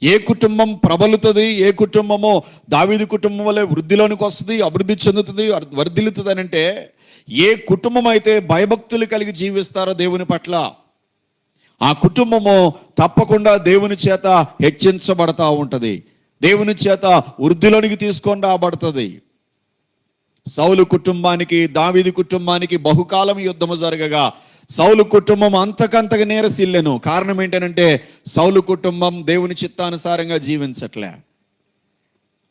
ఏ కుటుంబం ప్రబలుతుంది, ఏ కుటుంబమో దావీదు కుటుంబం వల్లే వృద్ధిలోనికి వస్తుంది, అభివృద్ధి చెందుతుంది, వర్ధిల్లుతుంది అని అంటే, ఏ కుటుంబం అయితే భయభక్తులు కలిగి జీవిస్తారో దేవుని పట్ల, ఆ కుటుంబము తప్పకుండా దేవుని చేత హెచ్చించబడతా ఉంటుంది, దేవుని చేత వృద్ధిలోనికి తీసుకొని రాబడుతుంది. సౌలు కుటుంబానికి దావీదు కుటుంబానికి బహుకాలం యుద్ధము జరగగా సౌలు కుటుంబం అంతకంతగా నీరసిల్లెను. కారణం ఏంటంటే సౌలు కుటుంబం దేవుని చిత్తానుసారంగా జీవించట్లే,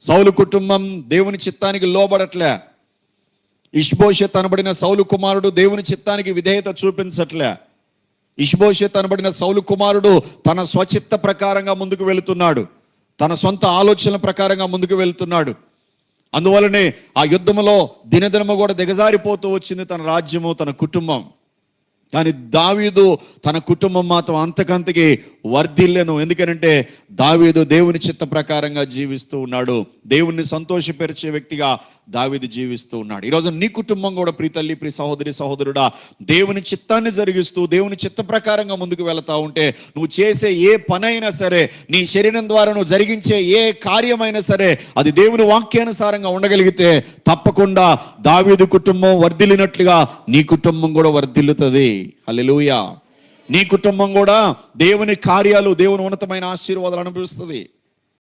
సౌలు కుటుంబం దేవుని చిత్తానికి లోబడట్లే. ఇష్బోషెత్ అనబడిన సౌలు కుమారుడు దేవుని చిత్తానికి విధేయత చూపించట్లే. ఇష్బోషెత్ అనబడిన సౌలు కుమారుడు తన స్వచిత్త ప్రకారంగా ముందుకు వెళుతున్నాడు, తన సొంత ఆలోచనల ప్రకారంగా ముందుకు వెళుతున్నాడు. అందువలనే ఆ యుద్ధములో దినదినము కూడా దిగజారిపోతూ వచ్చింది తన రాజ్యము, తన కుటుంబం. కానీ దావీదు తన కుటుంబం మాత్రం అంతకంతకి వర్ధిల్లెను. ఎందుకనంటే దావీదు దేవుని చిత్త ప్రకారంగా జీవిస్తూ ఉన్నాడు, దేవుణ్ణి సంతోషపరిచే వ్యక్తిగా దావీదు జీవిస్తూ ఉన్నాడు. ఈరోజు నీ కుటుంబం కూడా ప్రియ తల్లి, ప్రియ సహోదరి, సహోదరుడా, దేవుని చిత్తాన్ని జరిగిస్తూ దేవుని చిత్త ప్రకారంగా ముందుకు వెళతా ఉంటే, నువ్వు చేసే ఏ పనైనా సరే, నీ శరీరం ద్వారా నువ్వు జరిగించే ఏ కార్యమైనా సరే, అది దేవుని వాక్యానుసారంగా ఉండగలిగితే తప్పకుండా దావీదు కుటుంబం వర్ధిల్లినట్లుగా నీ కుటుంబం కూడా వర్ధిల్లుతుంది. హల్లెలూయా. నీ కుటుంబం కూడా దేవుని కార్యాలు, దేవుని ఉన్నతమైన ఆశీర్వాదాలు అనుభవిస్తుంది.